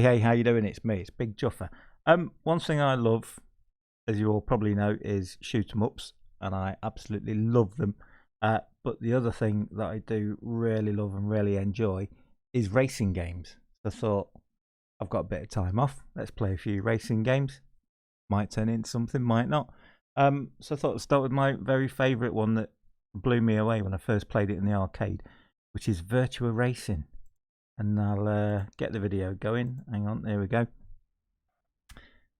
Hey, how you doing? It's me, it's Big Juffer. One thing I love, as you all probably know, is shoot 'em ups, and I absolutely love them. But the other thing that I do really love and really enjoy is racing games. So I thought, I've got a bit of time off, let's play a few racing games. Might turn into something, might not. So I thought I'd start with my very favourite one that blew me away when I first played it in the arcade, which is Virtua Racing. And I'll get the video going. Hang on, there we go.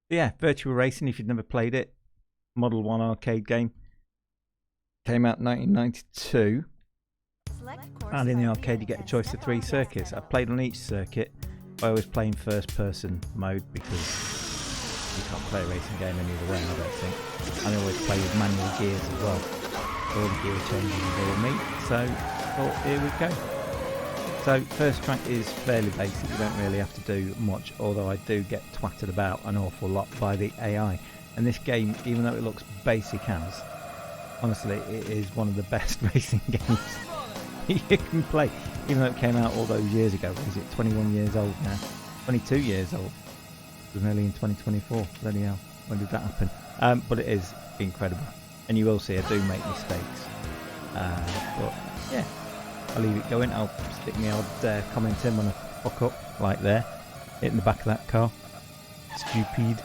Yeah, Virtua Racing, if you've never played it, Model 1 arcade game. Came out in 1992. And in the arcade you get a choice of 3 circuits. I played on each circuit. I always play in first person mode because you can't play a racing game any other way, I don't think. And I always play with manual gears as well. All the gear changes involve me. So, oh, here we go. So first track is fairly basic, you don't really have to do much, although I do get twatted about an awful lot by the AI. And this game, even though it looks basic as, honestly it is one of the best racing games you can play. Even though it came out all those years ago, is it 21 years old now? 22 years old. It was nearly in 2024, bloody hell, when did that happen? But it is incredible. And you will see I do make mistakes. But yeah. I'll leave it going. I'll stick my odd comment in when I fuck up, like there, hitting the back of that car. Stupid.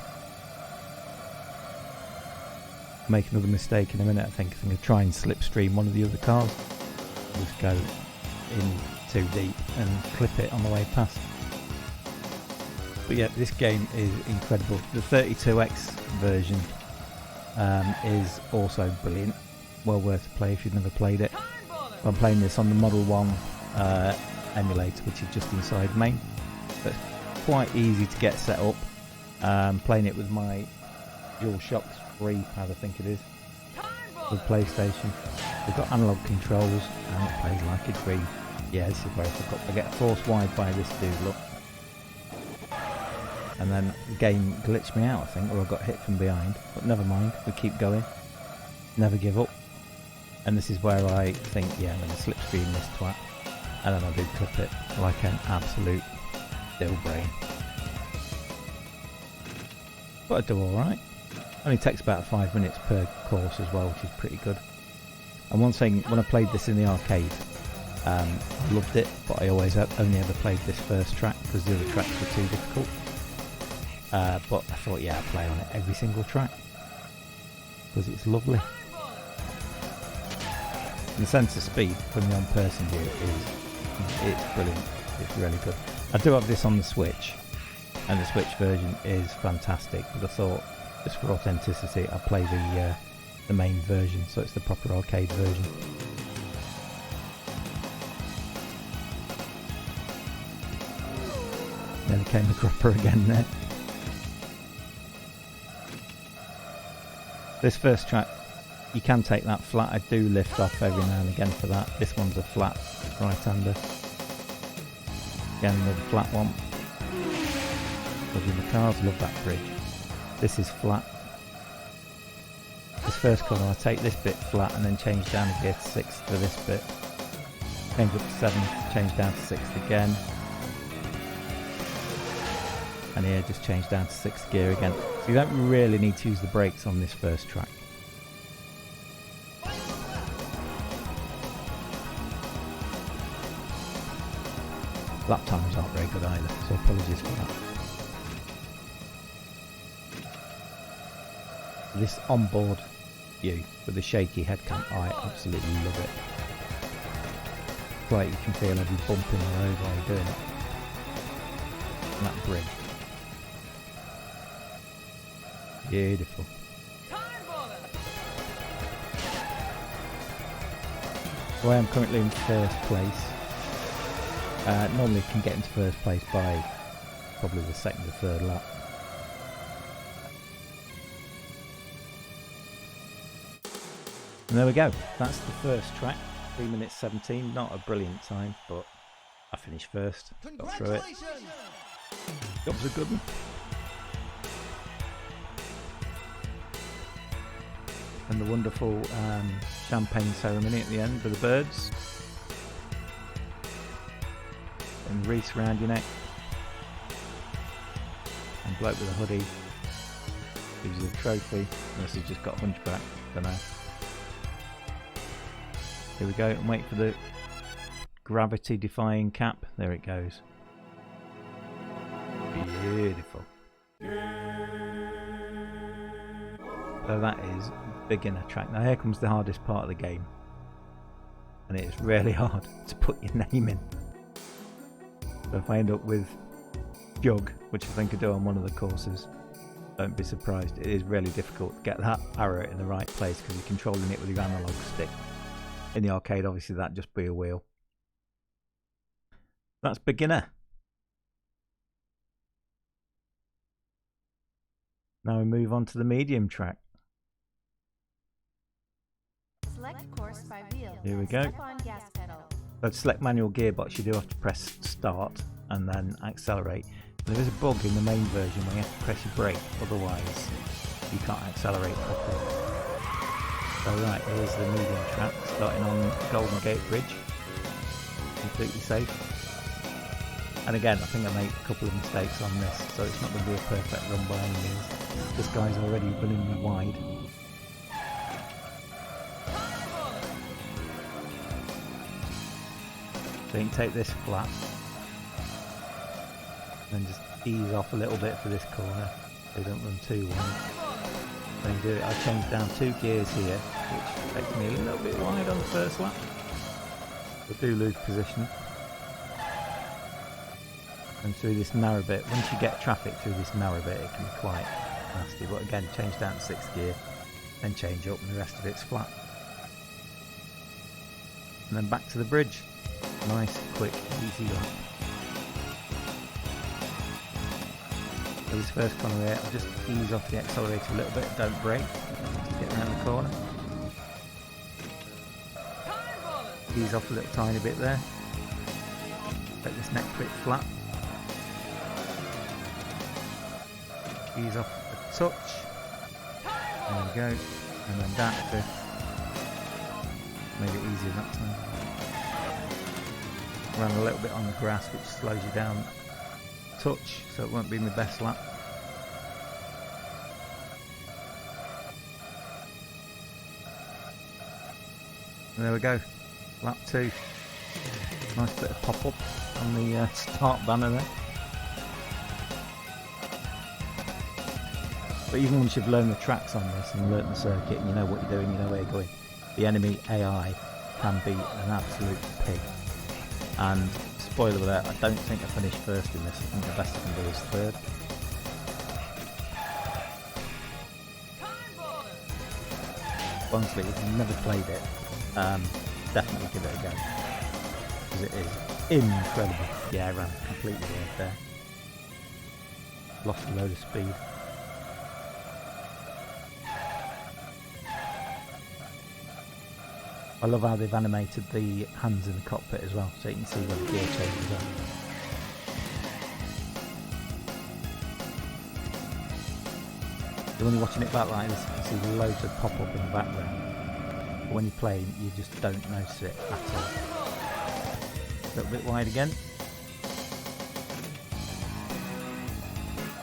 Make another mistake in a minute. I think I'm going to try and slipstream one of the other cars. Just go in too deep and clip it on the way past. But yeah, this game is incredible. The 32X version is also brilliant. Well worth a play if you've never played it. I'm playing this on the Model 1 emulator, which is just inside Mame. So it's quite easy to get set up. Playing it with my DualShock 3 pad, I think it is, with PlayStation. We've got analog controls and it plays like a dream. Yeah, this is where I fuck up. I get force wide by this dude, look. And then the game glitched me out, I think, or I got hit from behind. But never mind, we keep going. Never give up. And this is where I think, yeah, I'm going to slipstream this twat. And then I do clip it like an absolute dill brain. But I do alright. Only takes about 5 minutes per course as well, which is pretty good. And one thing, when I played this in the arcade, I loved it, but I always only ever played this first track because the other tracks were too difficult. But I thought, yeah, I'd play on it every single track because it's lovely. The sense of speed from the on-person view it's brilliant. It's really good. I do have this on the Switch, and the Switch version is fantastic. But I thought, just for authenticity, I'll play the main version, so it's the proper arcade version. Nearly came the cropper again there. This first track, you can take that flat. I do lift off every now and again for that. This one's a flat right-hander. Again, another flat one. Loving the cars, love that bridge. This is flat. This first corner, I take this bit flat and then change down a gear to 6th for this bit. Change up to 7th, change down to 6th again. And here, just change down to 6th gear again. So you don't really need to use the brakes on this first track. Lap times aren't very good either, so apologies for that. This onboard view with the shaky head cam, I absolutely love it. It's like you can feel every bump in the road while you're doing it. And that bridge. Beautiful. So I am currently in first place. Normally can get into first place by probably the 2nd or 3rd lap. And there we go, that's the first track, 3 minutes 17, not a brilliant time, but I finished first, got through it. That was a good one. And the wonderful champagne ceremony at the end with the birds. And wreaths around your neck. bloke with a hoodie. Gives you a trophy. Unless he's just got hunchback. Don't know. Here we go, and wait for the gravity defying cap. There it goes. Beautiful. So that is beginner track. Now here comes the hardest part of the game. And it is really hard to put your name in. So if I end up with Jug, which I think I do on one of the courses, don't be surprised. It is really difficult to get that arrow in the right place because you're controlling it with your analog stick. In the arcade, obviously, that'd just be a wheel. That's beginner. Now we move on to the medium track. Select course by wheel. Here we go. Step on gas pedal. So to select manual gearbox, you do have to press start and then accelerate. There is a bug in the main version where you have to press your brake, otherwise you can't accelerate properly. So right, here's the medium track, starting on Golden Gate Bridge. Completely safe. And again, I think I made a couple of mistakes on this, so it's not going to be a perfect run by any means. This guy's already running me wide. So you can take this flat and just ease off a little bit for this corner so you don't run too wide. When you do it, I've changed down 2 gears here, which takes me a little bit wide on the first lap. I do lose position. And through this narrow bit, once you get traffic through this narrow bit, it can be quite nasty. But again, change down to 6th gear, then change up, and the rest of it's flat. And then back to the bridge. Nice, quick, easy lap. So this first corner here, I'll just ease off the accelerator a little bit, don't brake, just get around the corner. Ease off a little tiny bit there. Take this next bit flat. Ease off a touch. There we go. And then down to 5th. Made it easier that time. Ran a little bit on the grass, which slows you down a touch, so it won't be my best lap. And there we go. Lap 2. Nice bit of pop-up on the start banner there. But even once you've learned the tracks on this and learnt the circuit and you know what you're doing, you know where you're going, the enemy AI can be an absolute pig. And spoiler alert, I don't think I finished first in this. I think the best I can do is 3rd. Honestly, if you've never played it, definitely give it a go. Because it is incredible. Yeah, I ran completely right there. Lost a load of speed. I love how they've animated the hands in the cockpit as well, so you can see where the gear changes are. So when you're watching it back like this, you can see loads of pop-up in the background. But when you're playing, you just don't notice it at all. A little bit wide again.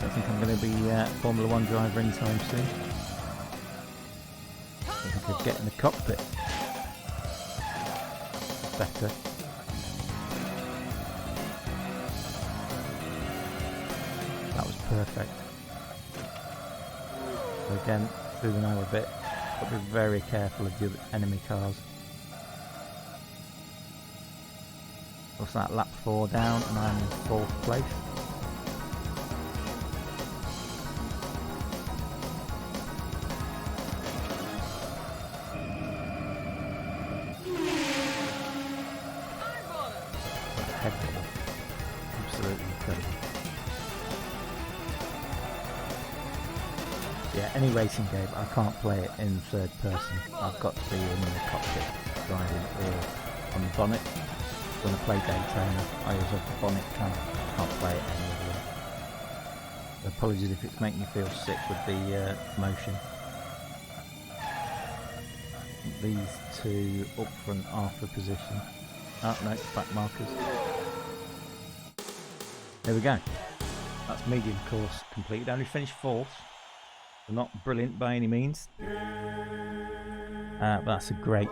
Don't think I'm going to be a Formula 1 driver anytime soon. I think I could get in the cockpit. Better. That was perfect. So again, through the narrow bit, but be very careful of the enemy cars. What's that, lap 4 down and I'm in 4th place. Absolutely incredible. Yeah, any racing game, I can't play it in 3rd person. I've got to be in the cockpit driving or on the bonnet. When I play Daytona, I use the bonnet, can't play it any other way. Apologies if it's making you feel sick with the motion. These 2 up front are for position. Oh no, back markers. There we go. That's medium course completed. Only finished 4th. So not brilliant by any means. But that's a great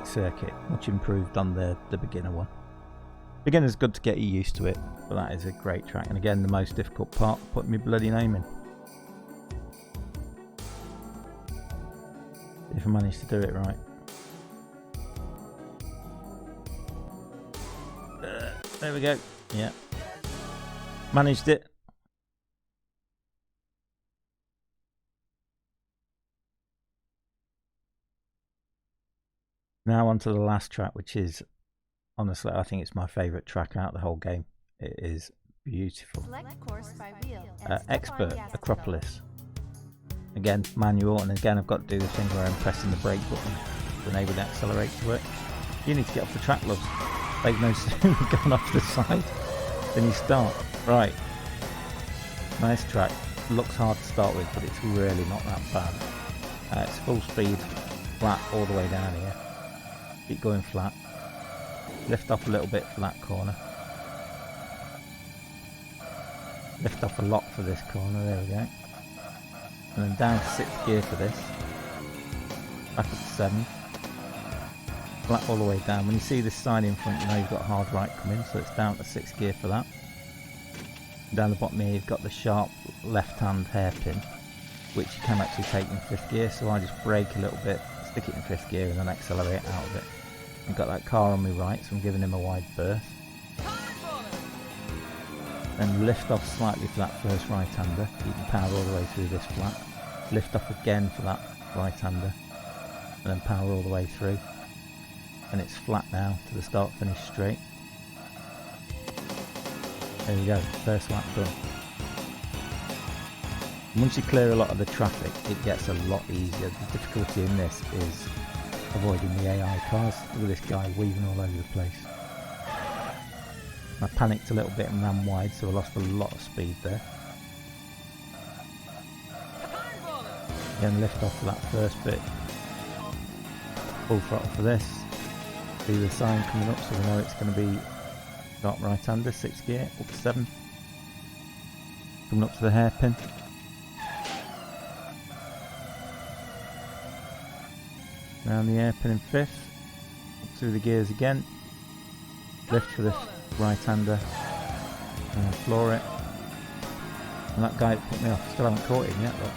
circuit. Much improved on the beginner one. Beginner's good to get you used to it, but that is a great track. And again, the most difficult part, putting my bloody name in. If I manage to do it right. There we go. Yeah. Managed it. Now on to the last track, which is, honestly, I think it's my favourite track out of the whole game. It is beautiful. Select course by wheel and step on Expert gas pedal. Acropolis. Again, manual, and again I've got to do the thing where I'm pressing the brake button to enable the accelerate to work. You need to get off the track, loves. They've no sooner gone off the side than you start. Right. Nice track. Looks hard to start with, but it's really not that bad. It's full speed, flat all the way down here. Keep going flat. Lift off a little bit for that corner. Lift off a lot for this corner, there we go. And then down to 6th gear for this. Back up to 7th. Flat all the way down. When you see this sign in front, you know you've got hard right coming, so it's down to 6th gear for that. Down the bottom here you've got the sharp left hand hairpin, which you can actually take in 5th gear, so I just brake a little bit, stick it in 5th gear and then accelerate out of it. I've got that car on my right, so I'm giving him a wide berth. Then lift off slightly for that first right-hander, keeping power all the way through this flat. Lift off again for that right-hander, and then power all the way through. And it's flat now to the start-finish straight. There we go, first lap done. Once you clear a lot of the traffic, it gets a lot easier. The difficulty in this is avoiding the AI cars. Look at this guy weaving all over the place. I panicked a little bit and ran wide, so I lost a lot of speed there. Again, lift off for that first bit. Full throttle for this. See the sign coming up, so we know it's going to be sharp right-hander, 6th gear, up to 7th. Coming up to the hairpin. Round the hairpin in 5th. Up through the gears again. Lift for this right-hander. And floor it. And that guy that put me off, still haven't caught him yet, look.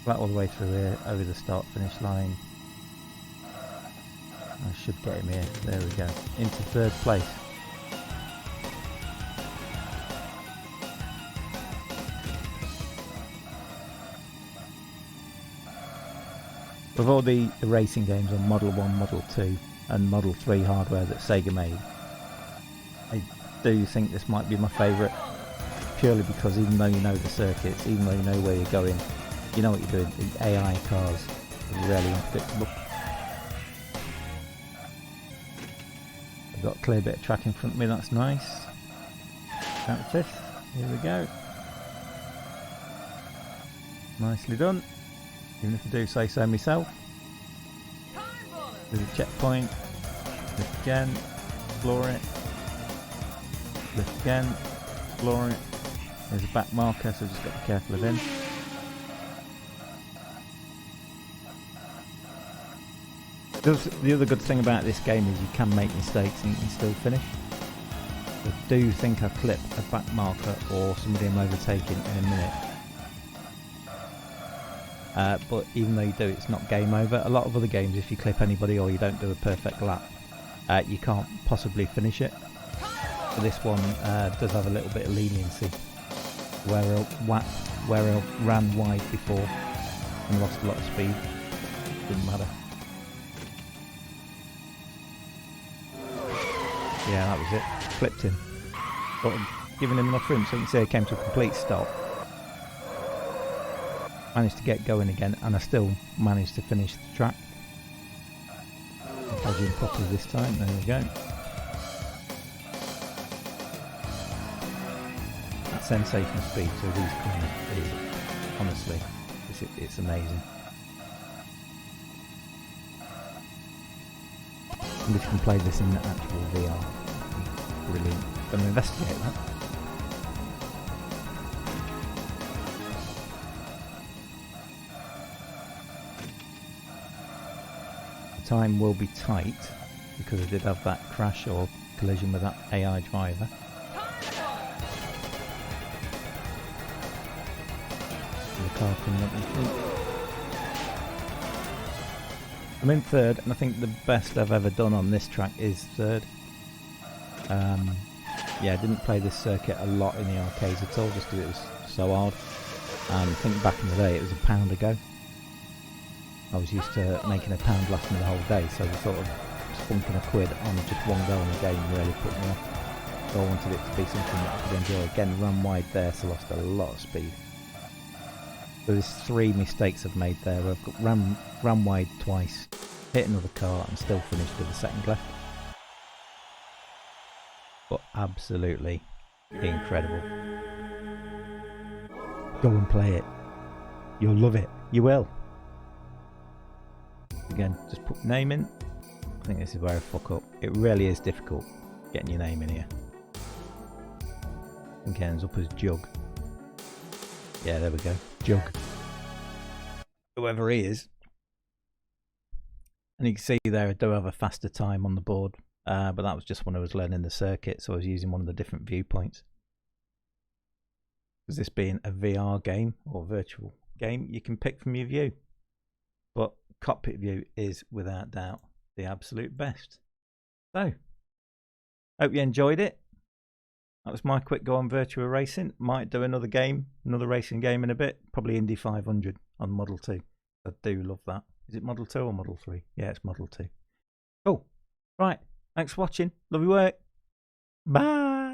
Flat all the way through here, over the start-finish line. I should get him here. There we go. Into 3rd place. With all the racing games on Model 1, Model 2 and Model 3 hardware that Sega made, I do think this might be my favourite, purely because even though you know the circuits, even though you know where you're going, you know what you're doing. The AI cars are really unpredictable. I've got a clear bit of track in front of me, that's nice. Down to 5th, here we go. Nicely done, even if I do say so myself. There's a checkpoint, lift again, floor it, lift again, floor it. There's a back marker, so just got to be careful of him. The other good thing about this game is you can make mistakes and you can still finish. I do think I clip a back marker or somebody I'm overtaking in a minute. But even though you do, it's not game over. A lot of other games, if you clip anybody or you don't do a perfect lap, you can't possibly finish it. But this one does have a little bit of leniency, where I ran wide before and lost a lot of speed. Doesn't matter. Yeah, that was it. Clipped him. But giving him enough room so you can see I came to a complete stop. Managed to get going again, and I still managed to finish the track. Dodging properly this time, there we go. That sensational speed to these corners is, honestly, it's amazing. And if you can play this in the actual VR, brilliant. Going to investigate that. The time will be tight because I did have that crash or collision with that AI driver. The car coming up in front. I'm in third, and I think the best I've ever done on this track is third. Yeah, I didn't play this circuit a lot in the arcades at all, just because it was so hard. And I think back in the day it was £1 a go. I was used to making £1 last me the whole day, so the thought of spunking £1 on just one go in the game really put me off. So I wanted it to be something that I could enjoy. Again, ran wide there, so lost a lot of speed. So there's 3 mistakes I've made there. I've got ran wide twice, hit another car, and still finished with a second left. But absolutely incredible. Go and play it. You'll love it. You will. Again, just put name in. I think this is where I fuck up. It really is difficult getting your name in here. I think it ends up as Jug. Yeah, there we go. Jug. Whoever he is. And you can see there I do have a faster time on the board. But that was just when I was learning the circuit, so I was using one of the different viewpoints. Because this being a VR game or virtual game, you can pick from your view. But cockpit view is without doubt the absolute best. So, hope you enjoyed it. That was my quick go on Virtua Racing. Might do another game, another racing game in a bit. Probably Indy 500 on Model 2. I do love that. Is it Model 2 or Model 3? Yeah, it's Model 2. Cool. Right. Thanks for watching. Love your work. Bye.